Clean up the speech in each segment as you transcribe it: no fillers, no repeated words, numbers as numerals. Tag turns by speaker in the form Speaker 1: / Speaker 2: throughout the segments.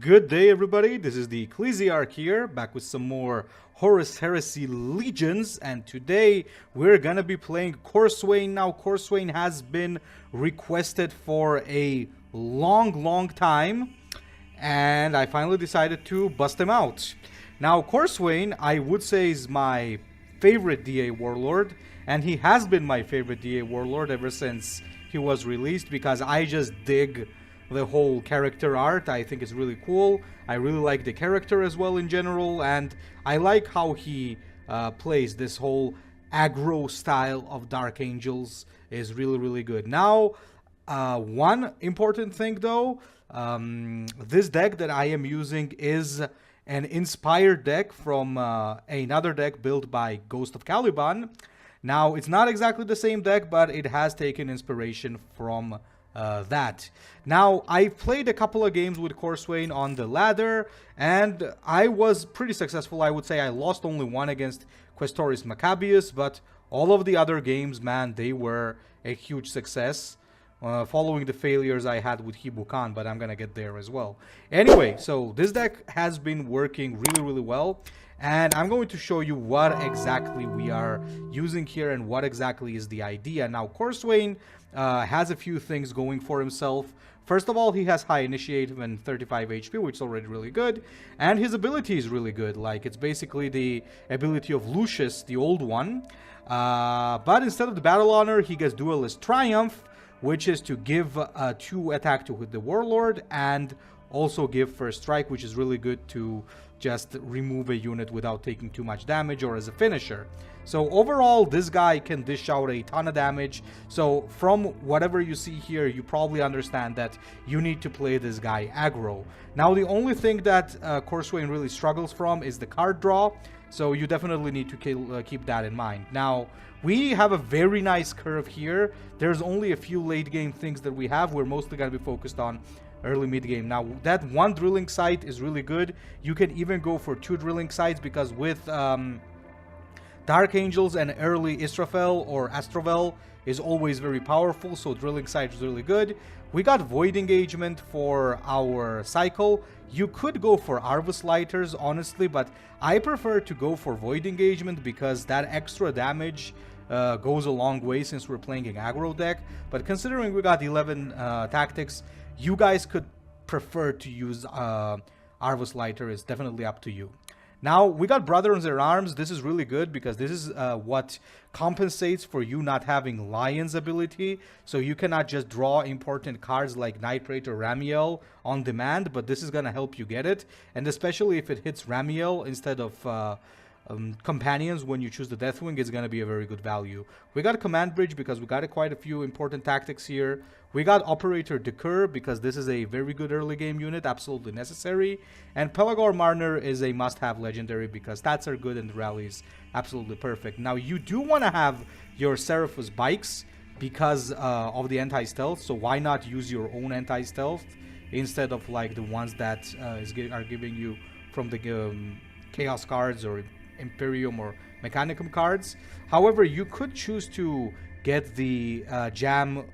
Speaker 1: Good day, everybody. This is the Ecclesiarch here, back with some more Horus Heresy Legions, and today we're gonna be playing Corswain. Now, Corswain has been requested for a long time, and I finally decided to bust him out. Now, Corswain, I would say, is my favorite DA Warlord, and he has been my favorite DA Warlord ever since he was released, because I just dig the whole character art. I think it's really cool. I really like the character as well in general, and I like how he plays. This whole aggro style of Dark Angels is really good. Now, one important thing though, this deck that I am using is an inspired deck from another deck built by Ghost of Caliban. Now, it's not exactly the same deck, but it has taken inspiration from that. Now, I've played a couple of games with Corswain on the ladder, and I was pretty successful. I would say I lost only one against Questoris Maccabius, but all of the other games, man, they were a huge success, following the failures I had with Hibukan, but I'm gonna get there as well. Anyway, so this deck has been working really well, and I'm going to show you what exactly we are using here and what exactly is the idea. Now, Corswain has a few things going for himself. First of all, he has high initiative and 35 HP, which is already really good. And his ability is really good. Like, it's basically the ability of Lucius, the old one. But instead of the Battle Honor, he gets Duelist Triumph, which is to give 2 attack to the Warlord and also give First Strike, which is really good to just remove a unit without taking too much damage, or as a finisher. So overall, this guy can dish out a ton of damage. So from whatever you see here, you probably understand that you need to play this guy aggro. Now, the only thing that Corswain really struggles from is the card draw. So you definitely need to keep that in mind. Now, we have a very nice curve here. There's only a few late game things that we have. We're mostly going to be focused on early mid game. Now, that one drilling site is really good. You can even go for 2 drilling sites, because with Dark Angels and early Israfel or Astrovel is always very powerful, so drilling site is really good. We got Void Engagement for our cycle. You could go for Arvus Lighters, honestly, but I prefer to go for Void Engagement because that extra damage goes a long way since we're playing an aggro deck. But considering we got 11 tactics, you guys could prefer to use Arvus Lighter. It's definitely up to you. Now, we got Brothers in Arms. This is really good because this is what compensates for you not having Lion's ability. So you cannot just draw important cards like Nitrate or Ramiel on demand, but this is going to help you get it. And especially if it hits Ramiel instead of Companions when you choose the Deathwing, is going to be a very good value. We got a Command Bridge because we got quite a few important tactics here. We got Operator Decur because this is a very good early game unit, absolutely necessary. And Pelagor Marner is a must-have legendary because stats are good and the rally is absolutely perfect. Now, you do want to have your Seraphus Bikes because of the anti-stealth, so why not use your own anti-stealth instead of like the ones that are giving you from the Chaos cards or Imperium or Mechanicum cards. However, you could choose to get the Jam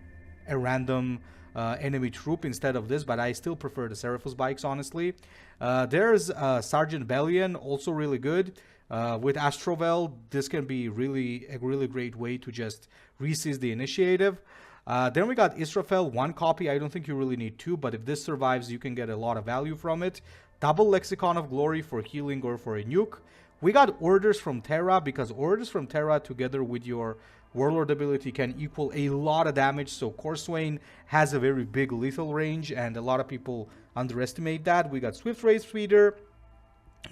Speaker 1: a random enemy troop instead of this, but I still prefer the Seraphus Bikes, honestly. There's Sergeant Bellion, also really good. With Astrovel, this can be a really great way to just reseize the initiative. Then we got Israfel, 1 copy. I don't think you really need 2, but if this survives, you can get a lot of value from it. Double Lexicon of Glory for healing or for a nuke. We got Orders from Terra because Orders from Terra together with your Warlord ability can equal a lot of damage. So Corswain has a very big lethal range and a lot of people underestimate that. We got Swift Ray Speeder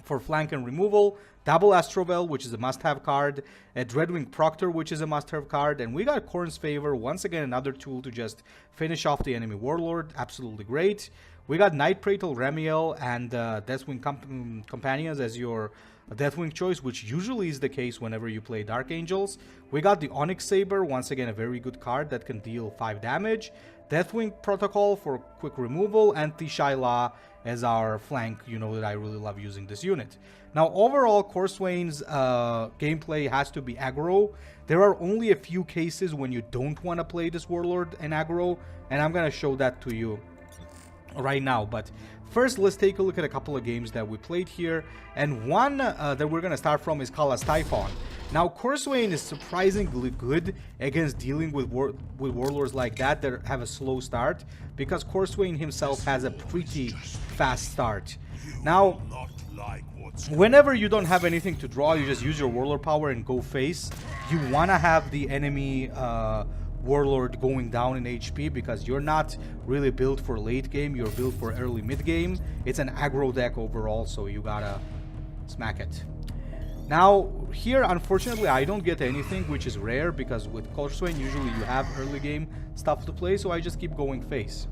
Speaker 1: for flank and removal. Double Astrovel, which is a must-have card. A Dreadwing Proctor, which is a must-have card. And we got Korn's Favor, once again another tool to just finish off the enemy Warlord. Absolutely great. We got Night Praetor, Ramiel, and Deathwing Companions as your Deathwing choice, which usually is the case whenever you play Dark Angels. We got the Onyx Saber, once again a very good card that can deal 5 damage. Deathwing Protocol for quick removal, and Tishaila as our flank. You know that I really love using this unit. Now, overall, Corswain's gameplay has to be aggro. There are only a few cases when you don't want to play this Warlord in aggro, and I'm going to show that to you right now. But first, let's take a look at a couple of games that we played here. And one that we're going to start from is Kala's Typhon. Now, Corswain is surprisingly good against dealing with warlords like that have a slow start, because Corswain himself has a pretty fast start. Now, whenever you don't have anything to draw, you just use your warlord power and go face. You want to have the enemy warlord going down in HP, because you're not really built for late game, you're built for early mid game. It's an aggro deck overall, so you gotta smack it. Now here, unfortunately, I don't get anything, which is rare, because with Corswain usually you have early game stuff to play, so I just keep going face.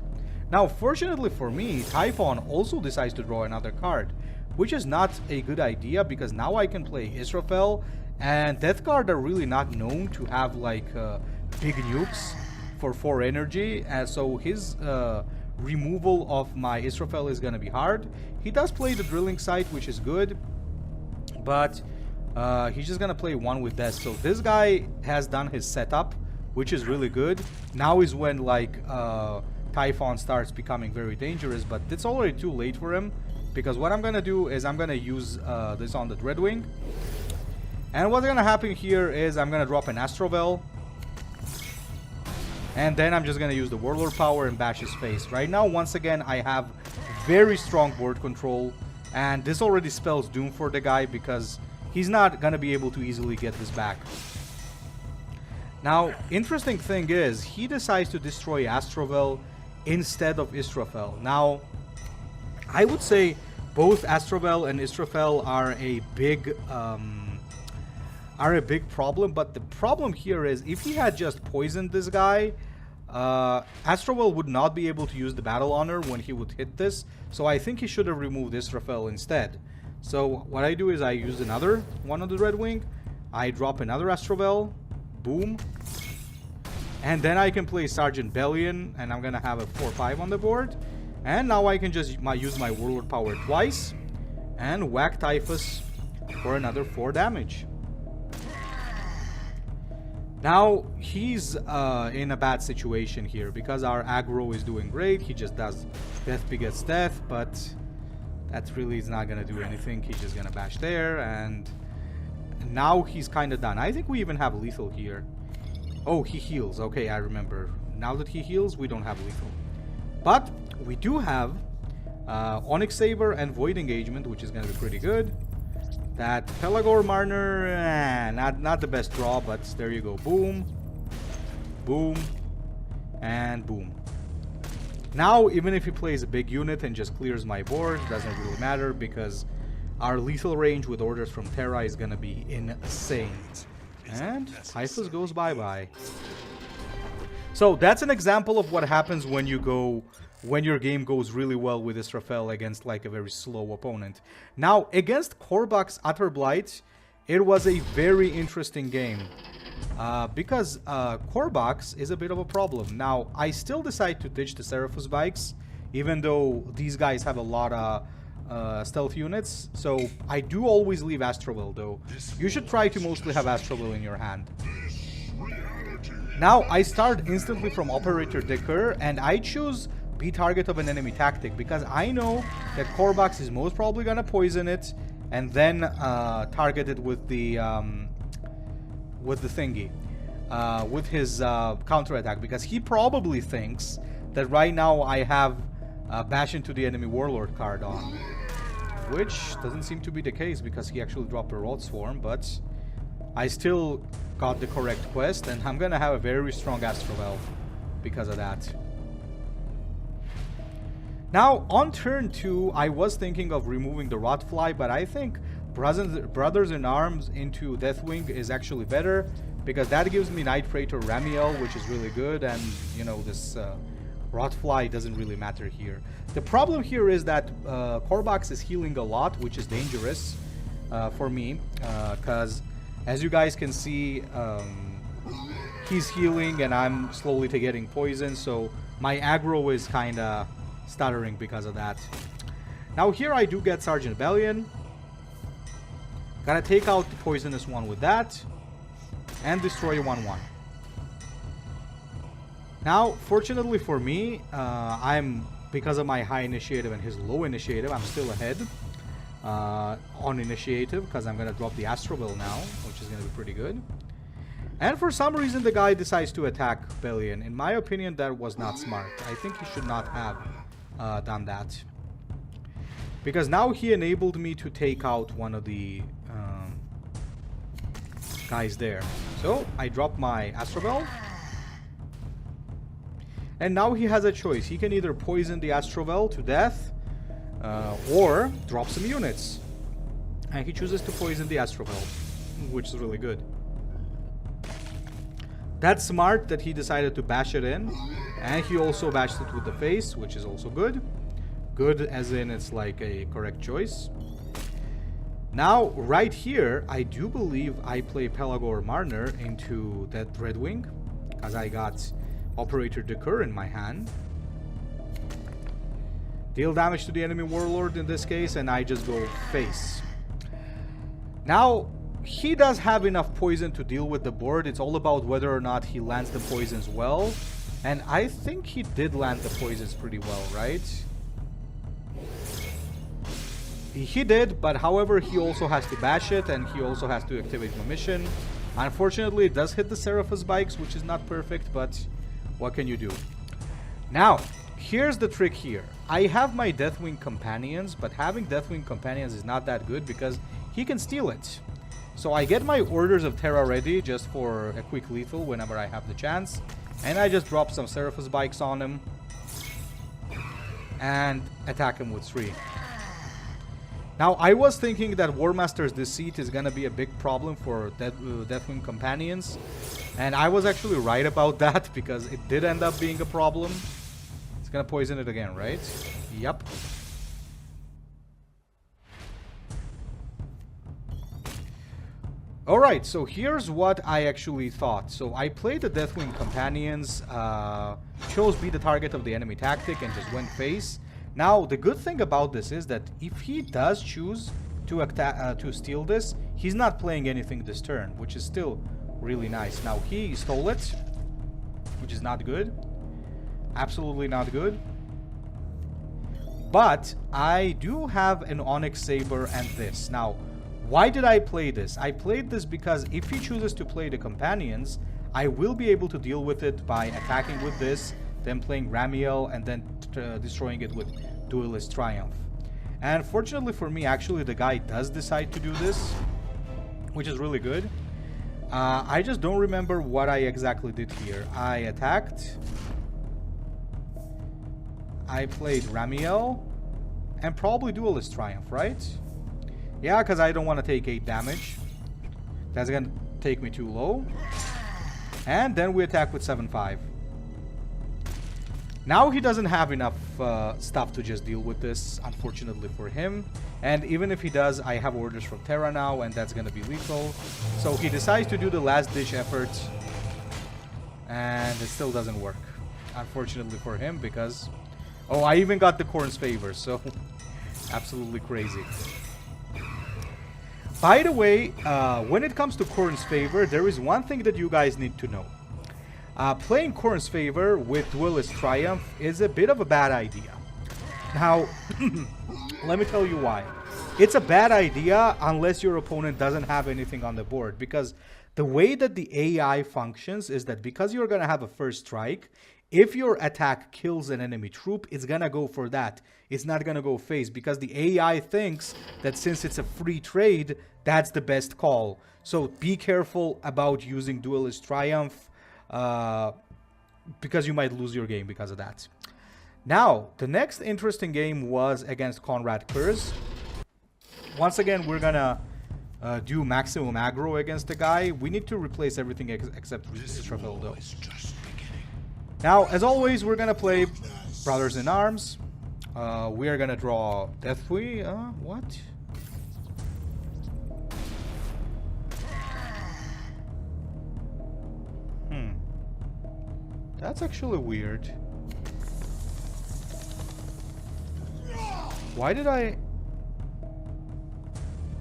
Speaker 1: Now fortunately for me, Typhon also decides to draw another card, which is not a good idea, because now I can play Israfel, and Death Guard are really not known to have like big nukes for 4 energy, and so his removal of my Israfel is gonna be hard. He does play the Drilling Site, which is good, but he's just gonna play 1 with Death. So this guy has done his setup, which is really good. Now is when like Typhon starts becoming very dangerous, but it's already too late for him, because what I'm gonna do is I'm gonna use this on the Dreadwing. And what's gonna happen here is I'm gonna drop an Astrovel, and then I'm just gonna use the Warlord power and bash his face. Right now, once again, I have very strong board control, and this already spells doom for the guy, because he's not gonna be able to easily get this back. Now, interesting thing is, he decides to destroy Astrovel instead of Israfel. Now, I would say both Astrovel and Israfel are a big problem, but the problem here is if he had just poisoned this guy, Astrovel would not be able to use the Battle Honor when he would hit this, so I think he should have removed Israfel instead. So what I do is I use another one on the Dreadwing, I drop another Astrovel, boom, and then I can play Sergeant Bellion, and I'm gonna have a 4-5 on the board, and now I can just use my Warlord power twice and whack Typhus for another 4 damage. Now, he's in a bad situation here, because our aggro is doing great. He just does Death Begets Death, but that really is not going to do anything. He's just going to bash there, and now he's kind of done. I think we even have lethal here. Oh, he heals. Okay, I remember. Now that he heals, we don't have lethal. But we do have Onyx Saber and Void Engagement, which is going to be pretty good. That Pelagor Marner, not the best draw, but there you go. Boom, boom, and boom. Now, even if he plays a big unit and just clears my board, doesn't really matter, because our lethal range with orders from Terra is gonna be insane. And Typhus goes bye-bye. So that's an example of what happens when your game goes really well with Israfel against like a very slow opponent. Now, against Korvax Utter Blight, it was a very interesting game, because Korvax is a bit of a problem. Now, I still decide to ditch the Seraphus bikes, even though these guys have a lot of stealth units. So I do always leave Astrovel, though. You should try to mostly have Astrovel in your hand. Now, I start instantly from Operator Decker, and I choose be target of an enemy tactic, because I know that Korvax is most probably gonna poison it and then target it with the thingy, with his counterattack, because he probably thinks that right now I have Bash into the Enemy Warlord card on, which doesn't seem to be the case, because he actually dropped a Rod Swarm, but I still got the correct quest, and I'm gonna have a very strong Astrovel because of that. Now, on turn 2, I was thinking of removing the Rotfly, but I think Brothers in Arms into Deathwing is actually better, because that gives me Night Praetor Ramiel, which is really good, and, you know, this Rotfly doesn't really matter here. The problem here is that Korvax is healing a lot, which is dangerous for me, because, as you guys can see, he's healing and I'm slowly getting poisoned, so my aggro is kind of stuttering because of that. Now here I do get Sergeant Bellion. Gotta take out the poisonous one with that and destroy 1/1. Now, fortunately for me, I'm because of my high initiative and his low initiative, I'm still ahead on initiative because I'm going to drop the Astrovel now, which is going to be pretty good. And for some reason, the guy decides to attack Bellion. In my opinion, that was not smart. I think he should not have done that. Because now he enabled me to take out one of the guys there. So, I drop my Astrovel. And now he has a choice. He can either poison the Astrovel to death, or drop some units. And he chooses to poison the Astrovel, which is really good. That's smart that he decided to bash it in. And he also bashed it with the face, which is also good. Good as in it's like a correct choice. Now, right here, I do believe I play Pelagor Marner into that Dreadwing, because I got Operator Decur in my hand. Deal damage to the enemy Warlord in this case, and I just go face. Now, he does have enough poison to deal with the board. It's all about whether or not he lands the poisons well. And I think he did land the poisons pretty well, right? He did, but however, he also has to bash it, and he also has to activate my mission. Unfortunately, it does hit the Seraphus bikes, which is not perfect, but what can you do? Now, here's the trick here. I have my Deathwing Companions, but having Deathwing Companions is not that good because he can steal it. So I get my Orders of Terra ready just for a quick lethal whenever I have the chance. And I just drop some Seraphus bikes on him and attack him with 3. Now, I was thinking that Warmaster's Deceit is going to be a big problem for Deathwing Companions. And I was actually right about that because it did end up being a problem. It's going to poison it again, right? Yep. Alright, so here's what I actually thought. So I played the Deathwing Companions, chose be the target of the enemy tactic and just went face. Now, the good thing about this is that if he does choose to steal this, he's not playing anything this turn, which is still really nice. Now, he stole it, which is not good. Absolutely not good. But I do have an Onyx Saber and this. Now, why did I play this? I played this because if he chooses to play the Companions, I will be able to deal with it by attacking with this, then playing Ramiel, and then destroying it with Duelist Triumph. And fortunately for me, actually, the guy does decide to do this, which is really good. I just don't remember what I exactly did here. I attacked. I played Ramiel, and probably Duelist Triumph, right? Yeah, because I don't want to take 8 damage. That's going to take me too low. And then we attack with 7-5. Now he doesn't have enough stuff to just deal with this, unfortunately for him. And even if he does, I have Orders from Terra now, and that's going to be lethal. So he decides to do the last-ditch effort. And it still doesn't work, unfortunately for him, because... Oh, I even got the Khorne's Favor, so... absolutely crazy. By the way, when it comes to Khorne's Favor, there is one thing that you guys need to know. Playing Khorne's Favor with Duelist Triumph is a bit of a bad idea. Now, let me tell you why. It's a bad idea unless your opponent doesn't have anything on the board. Because the way that the AI functions is that because you're going to have a first strike, if your attack kills an enemy troop, it's going to go for that. It's not going to go face because the AI thinks that since it's a free trade, that's the best call. So be careful about using Duelist Triumph. Because you might lose your game because of that. Now, the next interesting game was against Conrad Kurz. Once again, we're gonna do maximum aggro against the guy. We need to replace everything except Israfel though. Now, as always, we're gonna play Brothers in Arms. We are gonna draw Deathwing. What? That's actually weird. Why did I...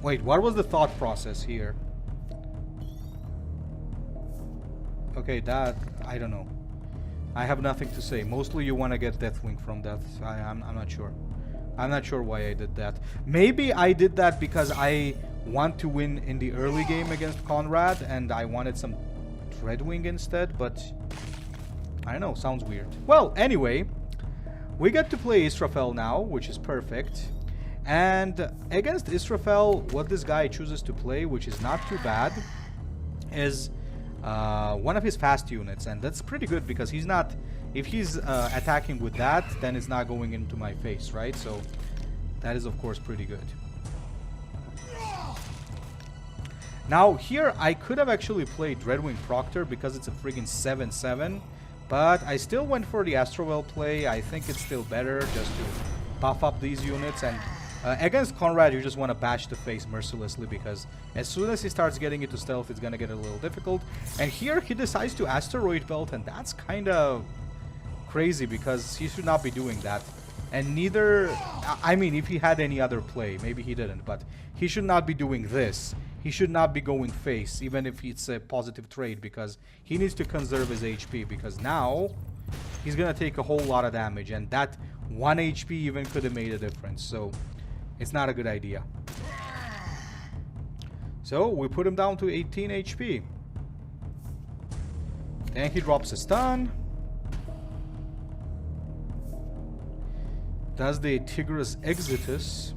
Speaker 1: Wait, what was the thought process here? Okay, that... I don't know. I have nothing to say. Mostly you want to get Deathwing from that. I'm not sure. I'm not sure why I did that. Maybe I did that because I want to win in the early game against Conrad and I wanted some Dreadwing instead, but I don't know, sounds weird. Well, anyway, we get to play Israfel now, which is perfect. And against Israfel, what this guy chooses to play, which is not too bad, is one of his fast units, and that's pretty good because he's not, if he's attacking with that, then it's not going into my face, right? So that is of course pretty good. Now here I could have actually played Dreadwing Proctor because it's a friggin' 7/7, but I still went for the Astrovel play. I think it's still better just to buff up these units, and against Conrad, you just want to bash the face mercilessly because as soon as he starts getting into stealth, it's going to get a little difficult. And here he decides to Asteroid Belt, and that's kind of crazy because he should not be doing that. And neither, I mean, if he had any other play, maybe he didn't, but he should not be doing this. He should not be going face, even if it's a positive trade, because he needs to conserve his HP, because now he's going to take a whole lot of damage, and that 1 HP even could have made a difference. So it's not a good idea. So we put him down to 18 HP. Then he drops a stun. Does the Tigris Exitus.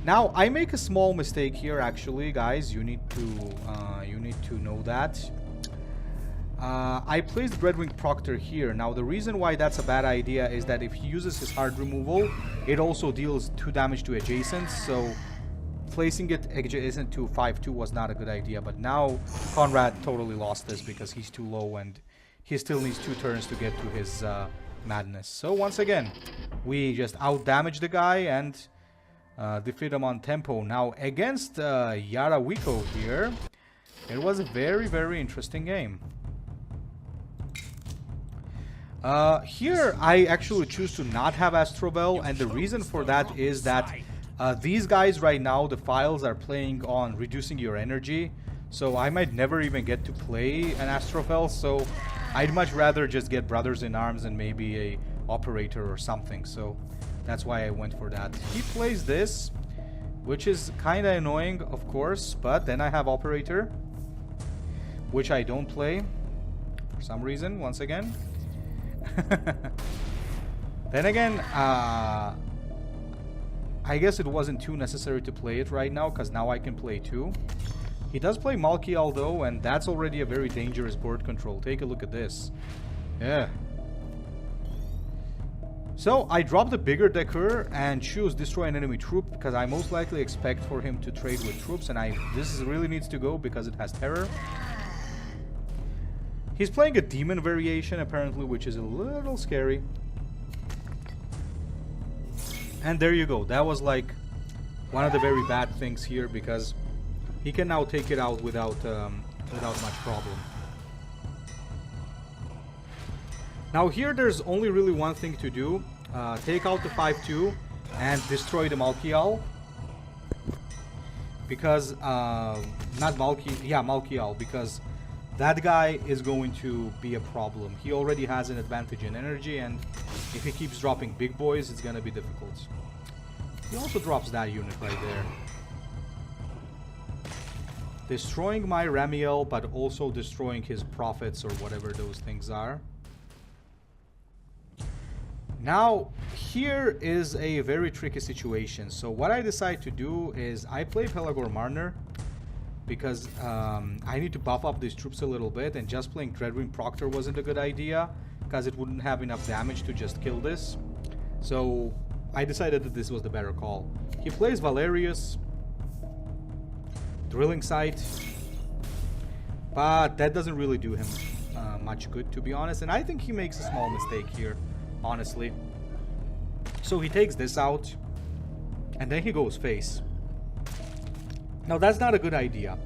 Speaker 1: Now I make a small mistake here, actually, guys. You need to know that. I placed Dreadwing Proctor here. Now the reason why that's a bad idea is that if he uses his hard removal, it also deals 2 damage to adjacent, so placing it adjacent to 5/2 was not a good idea. But now Conrad totally lost this because he's too low and he still needs 2 turns to get to his madness. So once again, we just out damage the guy and defeat him on tempo. Now against Yara Wiko here, it was a very, very interesting game. Here I actually choose to not have Astrovel, and the reason for that is that these guys right now, the files are playing on reducing your energy, so I might never even get to play an Astrovel, so I'd much rather just get Brothers in Arms and maybe a Operator or something, so that's why I went for that. He plays this, which is kinda annoying, of course, but then I have Operator, which I don't play for some reason, once again. Then again, I guess it wasn't too necessary to play it right now, because now I can play 2. He does play Malkiel though, and that's already a very dangerous board control. Take a look at this. Yeah. So I drop the bigger decker and choose destroy an enemy troop, because I most likely expect for him to trade with troops, and this really needs to go because it has terror. He's playing a demon variation apparently, which is a little scary. And there you go. That was like one of the very bad things here, because he can now take it out without much problem. Now here there's only really one thing to do. Take out the 5/2 and destroy the Malkiel. Because, Malkiel, because that guy is going to be a problem. He already has an advantage in energy, and if he keeps dropping big boys, it's gonna be difficult. He also drops that unit right there. Destroying my Ramiel, but also destroying his prophets or whatever those things are. Now, here is a very tricky situation. So what I decide to do is I play Pelagor Marner, because I need to buff up these troops a little bit, and just playing Dreadwing Proctor wasn't a good idea, because it wouldn't have enough damage to just kill this. So I decided that this was the better call. He plays Valerius, Drilling Sight, but that doesn't really do him much good, to be honest, and I think he makes a small mistake here, honestly. So he takes this out, and then he goes face. Now that's not a good idea.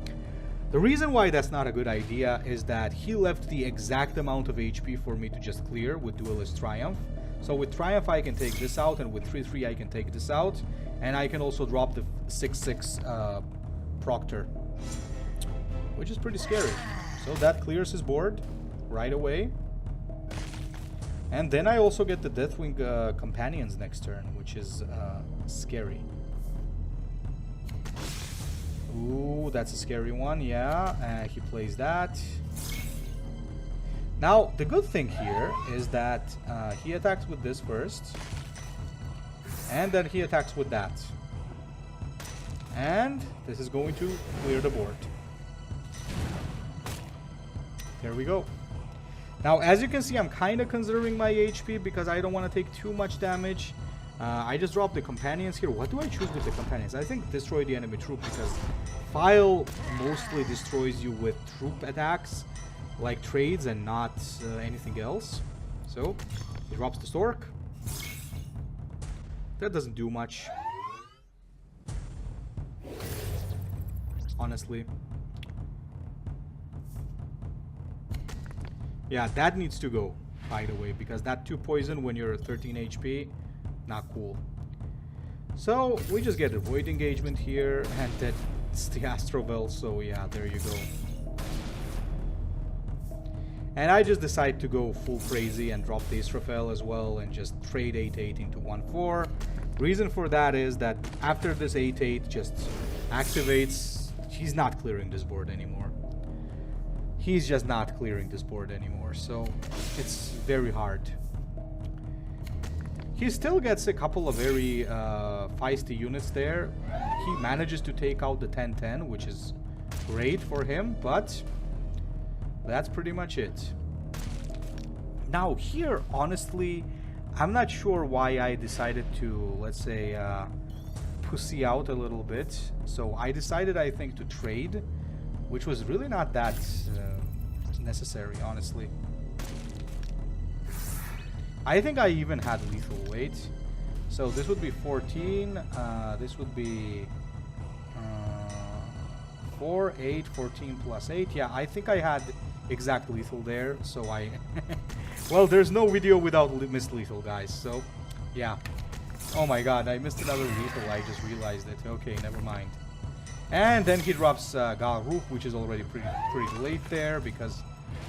Speaker 1: The reason why that's not a good idea is that he left the exact amount of HP for me to just clear with Duelist Triumph. So with Triumph I can take this out, and with 3/3 I can take this out, and I can also drop the 6/6 Proctor, which is pretty scary. So that clears his board. right away. And then I also get the Deathwing companions next turn, which is scary. Ooh, that's a scary one, yeah. He plays that. Now, the good thing here is that he attacks with this first. And then he attacks with that. And this is going to clear the board. There we go. Now, as you can see, I'm kind of conserving my HP because I don't want to take too much damage. I just dropped the companions here. What do I choose with the companions? I think destroy the enemy troop because file mostly destroys you with troop attacks, like trades, and not anything else. So, he drops the Stork. That doesn't do much, honestly. Yeah, that needs to go, by the way, because that 2 poison when you're 13 HP, not cool. So, we just get a Void Engagement here, and that's the Astrovel, so yeah, there you go. And I just decide to go full crazy and drop the Israfel as well, and just trade 8-8 into 1-4. Reason for that is that after this 8-8 just activates, he's not clearing this board anymore. He's just not clearing this board anymore, so it's very hard. He still gets a couple of very feisty units there. He manages to take out the 10-10, which is great for him, but that's pretty much it. Now here, honestly, I'm not sure why I decided to, let's say, pussy out a little bit. So I decided, I think, to trade, which was really not that necessary, honestly. I think I even had lethal weight. So this would be 14, this would be 4, 8, 14 plus 8. Yeah, I think I had exact lethal there, so I... well, there's no video without missed lethal, guys, so yeah. Oh my god, I missed another lethal, I just realized it. Okay, never mind. And then he drops Galrook, which is already pretty late there, because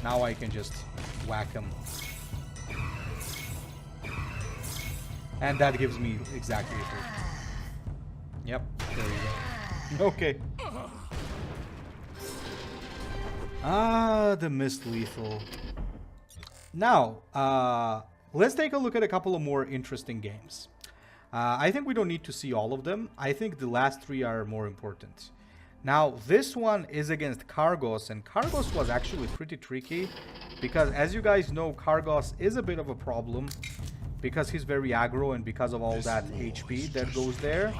Speaker 1: now I can just whack him. And that gives me exact lethal. Yep, there you go. Okay. Ah, the missed lethal. Now, let's take a look at a couple of more interesting games. I think we don't need to see all of them. I think the last 3 are more important. Now, this one is against Kargos, and Kargos was actually pretty tricky because, as you guys know, Kargos is a bit of a problem because he's very aggro and because of all that HP that goes there.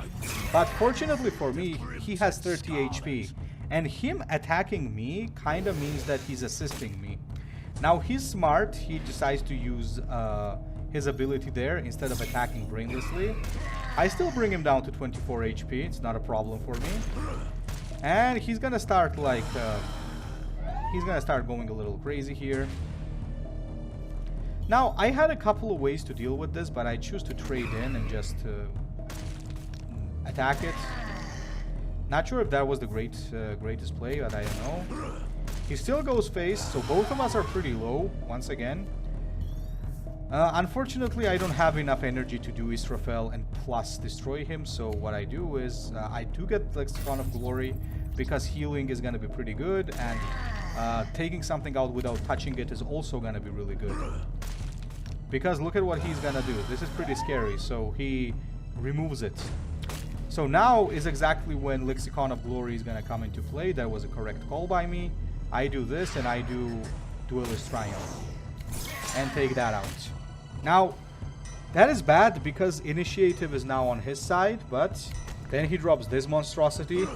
Speaker 1: But fortunately for me, he has 30 HP, and him attacking me kind of means that he's assisting me. Now, he's smart. He decides to use his ability there instead of attacking brainlessly. I still bring him down to 24 HP. It's not a problem for me. And he's gonna start like he's gonna start going a little crazy here. Now, I had a couple of ways to deal with this, but I choose to trade in and just attack it. Not sure if that was the greatest play, but I don't know. He still goes face, so both of us are pretty low once again. Unfortunately, I don't have enough energy to do Israfel and plus destroy him, so what I do is I do get Lexicon of Glory because healing is going to be pretty good, and taking something out without touching it is also going to be really good. Because look at what he's going to do. This is pretty scary, so he removes it. So now is exactly when Lexicon of Glory is going to come into play. That was a correct call by me. I do this and I do Duelist Triumph and take that out. Now, that is bad because initiative is now on his side, but then he drops this monstrosity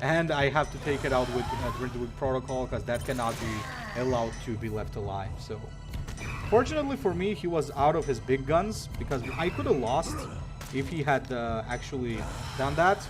Speaker 1: and I have to take it out with Protocol because that cannot be allowed to be left alive. So, fortunately for me, he was out of his big guns because I could have lost if he had actually done that.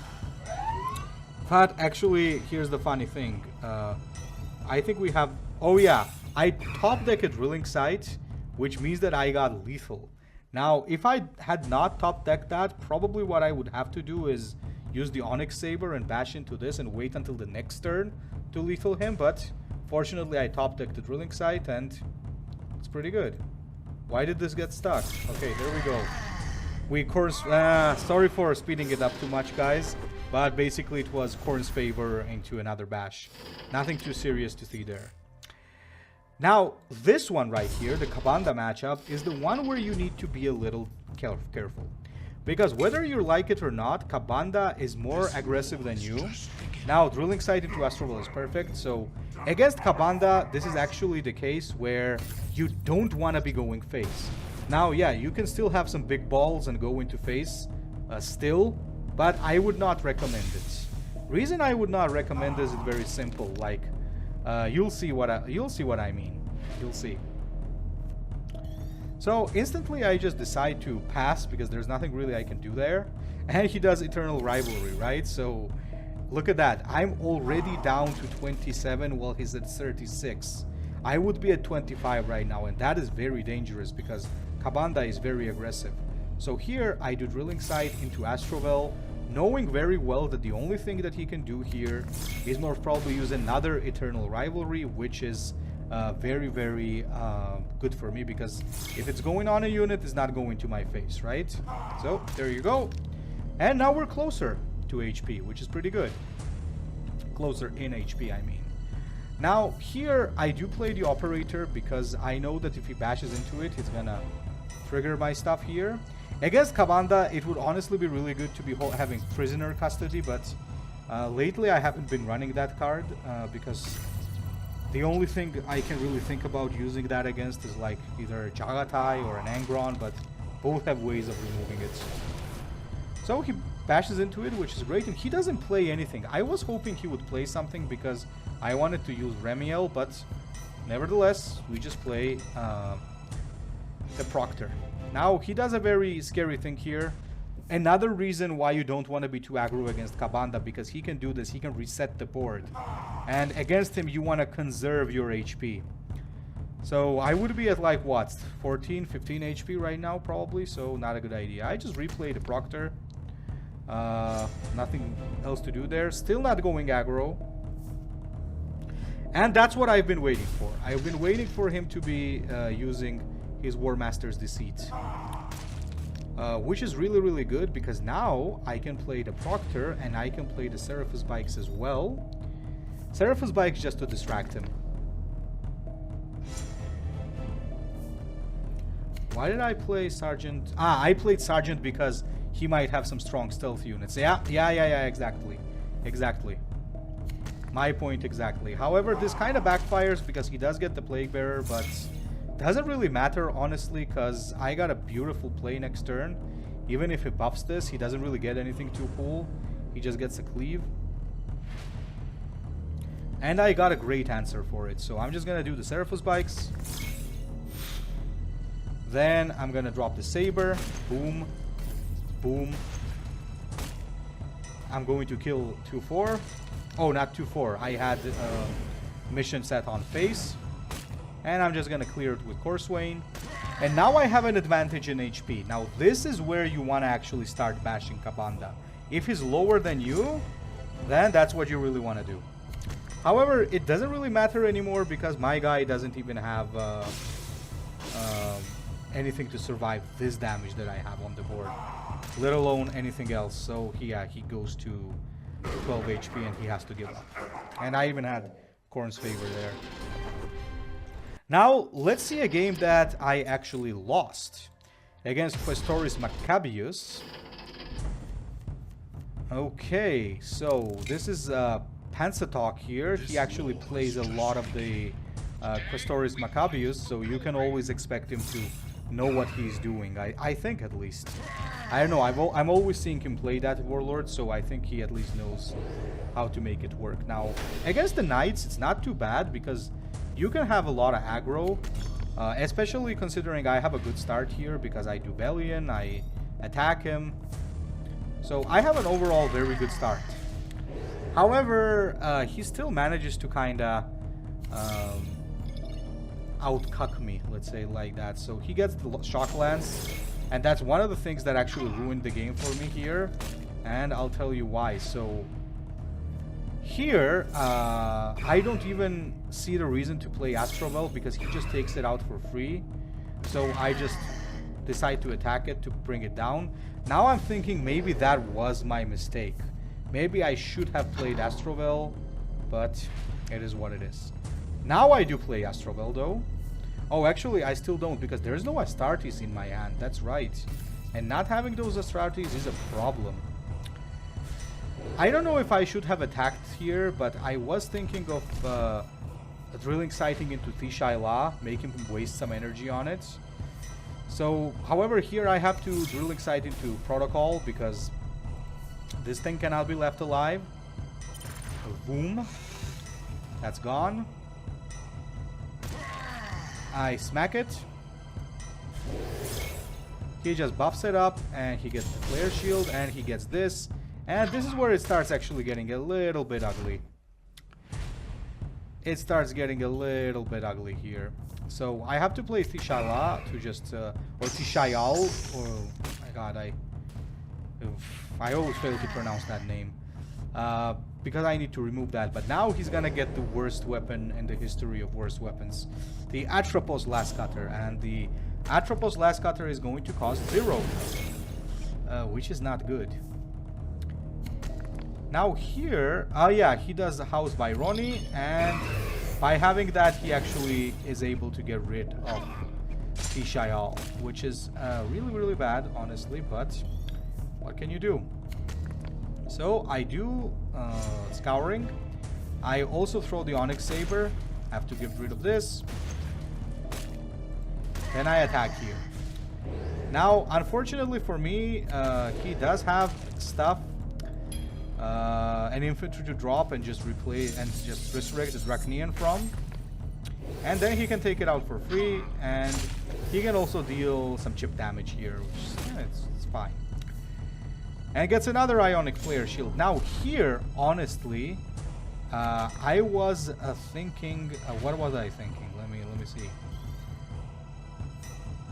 Speaker 1: But actually, here's the funny thing. I think we have... Oh yeah, I top deck a Drilling Sight, which means that I got lethal. Now, if I had not top decked that, probably what I would have to do is use the Onyx Saber and bash into this and wait until the next turn to lethal him. But Fortunately, I top decked the drilling site and it's pretty good. Why did this get stuck? Okay, there we go. Sorry for speeding it up too much, guys. But basically it was Khorne's favor into another bash. Nothing too serious to see there. Now, this one right here, the Kabanda matchup, is the one where you need to be a little careful. Because whether you like it or not, Kabanda is more aggressive than you. Now, drilling site into Astroval is perfect. So, against Kabanda, this is actually the case where you don't want to be going face. Now, yeah, you can still have some big balls and go into face still, but I would not recommend it. Reason I would not recommend this is very simple. Like, you'll see what I mean. You'll see. So instantly I just decide to pass because there's nothing really I can do there. And he does Eternal Rivalry, right? So look at that. I'm already down to 27 while he's at 36. I would be at 25 right now, and that is very dangerous because Kabanda is very aggressive. So here I do Drilling Site into Astrovel, knowing very well that the only thing that he can do here is most probably use another Eternal Rivalry, which is very, very good for me because if it's going on a unit, it's not going to my face, right? So there you go. And now we're closer to HP, which is pretty good. Closer in HP, I mean. Now here I do play the Operator because I know that if he bashes into it, he's gonna trigger my stuff here. Against Kabanda, it would honestly be really good to be having Prisoner Custody, but lately I haven't been running that card because the only thing I can really think about using that against is like either a Jagatai or an Angron, but both have ways of removing it. So he bashes into it, which is great, and he doesn't play anything. I was hoping he would play something because I wanted to use Remiel, but nevertheless, we just play the Proctor. Now, he does a very scary thing here. Another reason why you don't want to be too aggro against Kabanda, because he can do this, he can reset the board. And against him, you want to conserve your HP. So I would be at like, what, 14, 15 HP right now, probably, so not a good idea. I just replay the Proctor. Nothing else to do there. Still not going aggro. And that's what I've been waiting for. I've been waiting for him to be using his War Master's Deceit. Which is really, really good because now I can play the Proctor and I can play the Seraphis Bikes as well. Seraphis Bikes just to distract him. Why did I play Sergeant? I played Sergeant because he might have some strong stealth units. Yeah, exactly. Exactly. My point exactly. However, this kind of backfires because he does get the Plague Bearer, but doesn't really matter, honestly, because I got a beautiful play next turn. Even if he buffs this, he doesn't really get anything too cool. He just gets a cleave. And I got a great answer for it. So I'm just going to do the Seraphis Bikes. Then I'm going to drop the Saber. Boom. Boom. I'm going to kill 2-4. Oh, not 2-4. I had mission set on face. And I'm just going to clear it with Corswain. And now I have an advantage in HP. Now this is where you want to actually start bashing Kabanda. If he's lower than you, then that's what you really want to do. However, it doesn't really matter anymore because my guy doesn't even have anything to survive this damage that I have on the board. Let alone anything else. So he goes to 12 HP and he has to give up. And I even had Khorne's favor there. Now, let's see a game that I actually lost against Questoris Maccabius. Okay, so this is Pansatalk here. He actually plays a lot of the Questoris Maccabius, so you can always expect him to know what he's doing. I think, at least. I don't know, I'm always seeing him play that Warlord, so I think he at least knows how to make it work. Now, against the Knights, it's not too bad because you can have a lot of aggro, especially considering I have a good start here because I do Bellion, I attack him. So I have an overall very good start. However, he still manages to kinda outcuck me, let's say like that. So he gets the Shock Lance, and that's one of the things that actually ruined the game for me here. And I'll tell you why. So Here, I don't even see the reason to play Astrovel because he just takes it out for free. So I just decide to attack it to bring it down. Now I'm thinking maybe that was my mistake. Maybe I should have played Astrovel, but it is what it is. Now I do play Astrovel though. Oh, actually I still don't because there's no Astartes in my hand. That's right. And not having those Astartes is a problem. I don't know if I should have attacked here, but I was thinking of a drilling sighting into Tishaila, making him waste some energy on it. So, however, here I have to drilling sight into Protocol because this thing cannot be left alive. Boom. That's gone. I smack it. He just buffs it up and he gets the flare shield and he gets this. And this is where it starts actually getting a little bit ugly. It starts getting a little bit ugly here. So I have to play Tishala to just, or Tishayal, or, my god, I always fail to pronounce that name. Because I need to remove that. But now he's gonna get the worst weapon in the history of worst weapons. The Atropos Lascutter. And the Atropos Lascutter is going to cost 0. Which is not good. Now here, yeah, he does House Byroni, and by having that, he actually is able to get rid of Tishayal, which is really, really bad, honestly, but what can you do? So I do Scouring. I also throw the Onyx Saber, have to get rid of this. Then I attack here. Now, unfortunately for me, he does have stuff. An infantry to drop and just replay and just resurrect the Draconian from. And then he can take it out for free, and he can also deal some chip damage here, which yeah, it's fine. And gets another Ionic Flare Shield. Now here, honestly, I was thinking, what was I thinking? Let me see.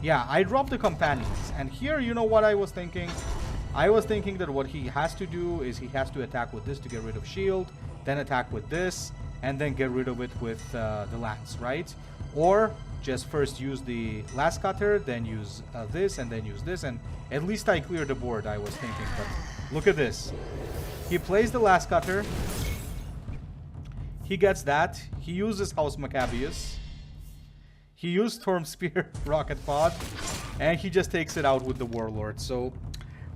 Speaker 1: Yeah, I dropped the Companions, and here, you know what I was thinking? I was thinking that what he has to do is he has to attack with this to get rid of shield, then attack with this, and then get rid of it with the lance, right? Or just first use the Lascutter, then use this, and then use this, and at least I clear the board, I was thinking. But look at this. He plays the Lascutter. He gets that. He uses House Maccabius. He used Storm Spear Rocket Pod, and he just takes it out with the Warlord. So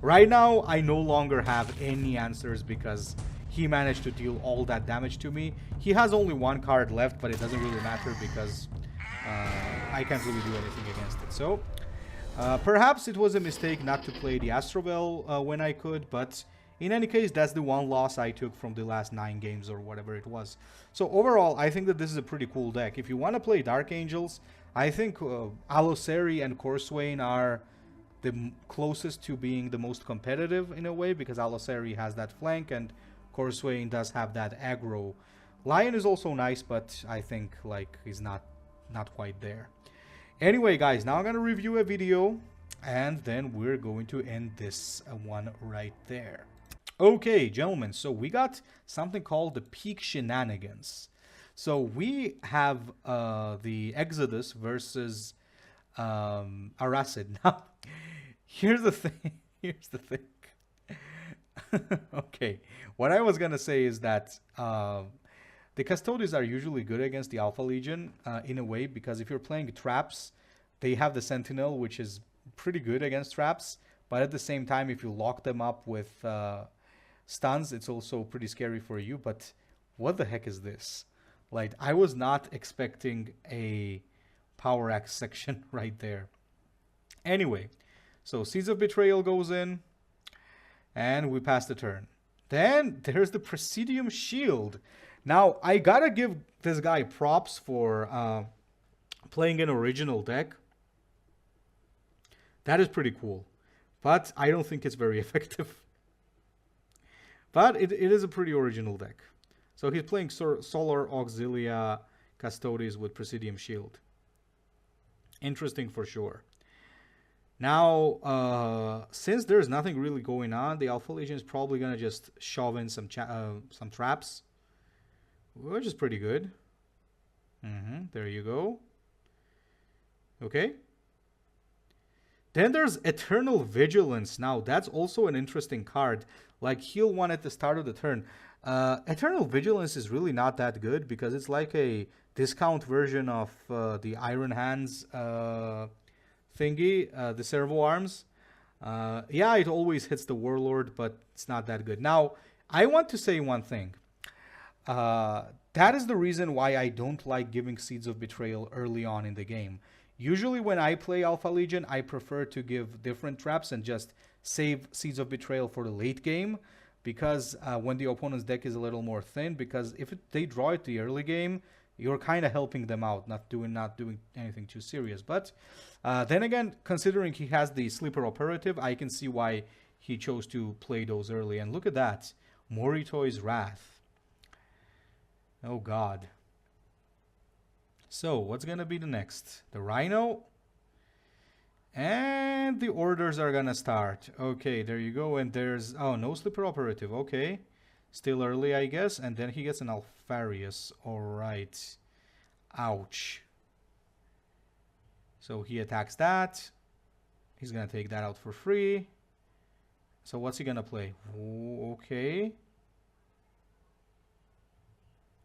Speaker 1: right now, I no longer have any answers because he managed to deal all that damage to me. He has only one card left, but it doesn't really matter because I can't really do anything against it. So perhaps it was a mistake not to play the Astrovel when I could, but in any case, that's the one loss I took from the last 9 games or whatever it was. So overall, I think that this is a pretty cool deck. If you want to play Dark Angels, I think Aloseri and Corswain are the closest to being the most competitive in a way, because Aloseri has that flank and Corswain does have that aggro. Lion is also nice, but I think like he's not quite there. Anyway, guys, now I'm gonna review a video and then we're going to end this one right there. Okay, gentlemen, so we got something called the Peak Shenanigans. So we have the Exodus versus Aracid. Now, here's the thing. Okay, what I was gonna say is that the Custodes are usually good against the Alpha Legion in a way, because if you're playing traps, they have the Sentinel, which is pretty good against traps, but at the same time, if you lock them up with stuns, it's also pretty scary for you. But what the heck is this? Like, I was not expecting a Power Axe section right there. Anyway, so Seeds of Betrayal goes in, and we pass the turn. Then there's the Presidium Shield. Now, I gotta give this guy props for playing an original deck. That is pretty cool. But I don't think it's very effective. But it is a pretty original deck. So he's playing Solar Auxilia Custodes with Presidium Shield. Interesting for sure. Now, since there's nothing really going on, the Alpha Legion is probably going to just shove in some traps. which is pretty good. There you go. Okay. Then there's Eternal Vigilance. Now, that's also an interesting card. Like, heal one at the start of the turn. Eternal Vigilance is really not that good because it's like a discount version of the Iron Hands thingy, the Servo Arms. Yeah, it always hits the Warlord, but it's not that good. Now, I want to say one thing. That is the reason why I don't like giving Seeds of Betrayal early on in the game. Usually when I play Alpha Legion, I prefer to give different traps and just save Seeds of Betrayal for the late game. Because when the opponent's deck is a little more thin, because if they draw it the early game, you're kind of helping them out, not doing anything too serious. But then again, considering he has the Sleeper Operative, I can see why he chose to play those early. And look at that, Moritoi's Wrath. Oh God. So what's gonna be the next? The Rhino. And the orders are gonna start. Okay, there you go. And there's, oh, no Sleeper Operative. Okay, still early, I guess. And then he gets an Alfarius. All right. Ouch. So he attacks that. He's gonna take that out for free. So what's he gonna play? Okay.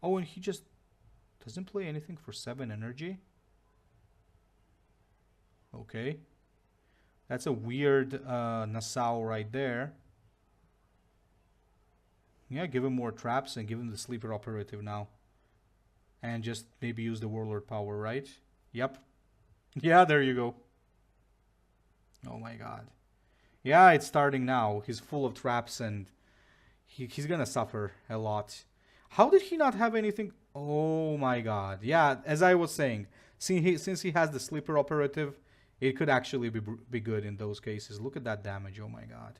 Speaker 1: Oh, and he just doesn't play anything for 7 energy. Okay. That's a weird Nassau right there. Yeah, give him more traps and give him the Sleeper Operative now. And just maybe use the Warlord power, right? Yep. Yeah, there you go. Oh my God. Yeah, it's starting now. He's full of traps and he's gonna suffer a lot. How did he not have anything? Oh my God. Yeah, as I was saying, since he has the Sleeper Operative, it could actually be good in those cases. Look at that damage. Oh my God.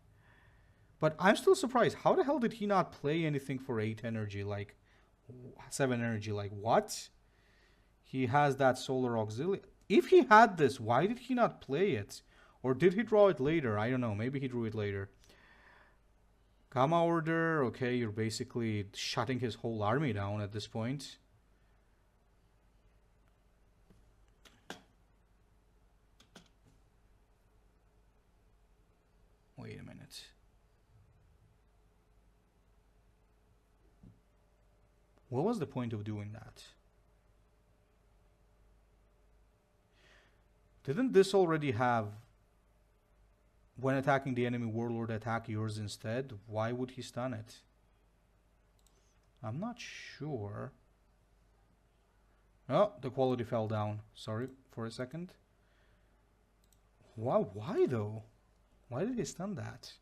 Speaker 1: But I'm still surprised. How the hell did he not play anything for 8 energy? Like 7 energy? Like what? He has that Solar Auxiliary. If he had this, why did he not play it? Or did he draw it later? I don't know. Maybe he drew it later. Gamma Order. Okay, you're basically shutting his whole army down at this point. Wait a minute. What was the point of doing that? Didn't this already have, when attacking the enemy Warlord, attack yours instead? Why would he stun it? I'm not sure. Oh, the quality fell down. Sorry for a second. Wow, why though? Why did he stun that?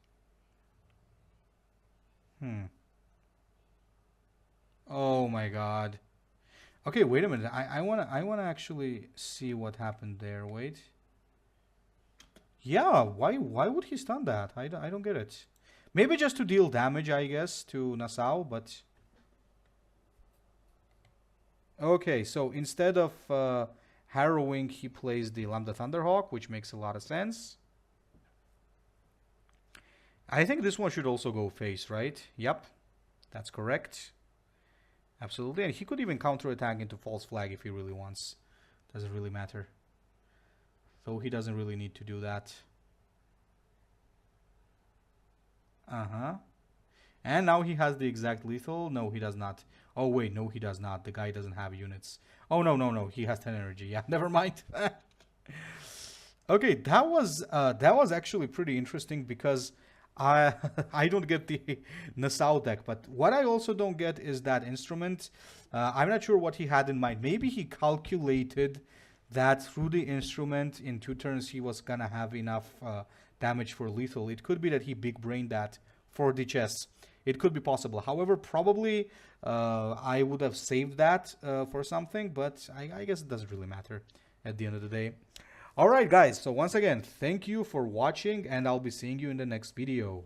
Speaker 1: Oh my God. Okay, wait a minute. I wanna actually see what happened there. Wait. Yeah, why would he stun that? I don't get it. Maybe just to deal damage, I guess, to Nassau, but okay, so instead of harrowing, he plays the Lambda Thunderhawk, which makes a lot of sense. I think this one should also go face, right? Yep, that's correct. Absolutely, and he could even counterattack into False Flag if he really wants. Doesn't really matter. Though he doesn't really need to do that. And now he has the exact lethal. No, he does not. Oh wait, no, he does not. The guy doesn't have units. Oh no, he has 10 energy. Yeah, never mind. Okay, that was actually pretty interesting because I don't get the Nassau deck, but what I also don't get is that instrument. I'm not sure what he had in mind. Maybe he calculated that through the instrument in 2 turns he was gonna have enough damage for lethal. It could be that he big brained that for the chess. It could be possible. However, probably I would have saved that for something, but I guess it doesn't really matter at the end of the day. Alright guys, so once again, thank you for watching and I'll be seeing you in the next video.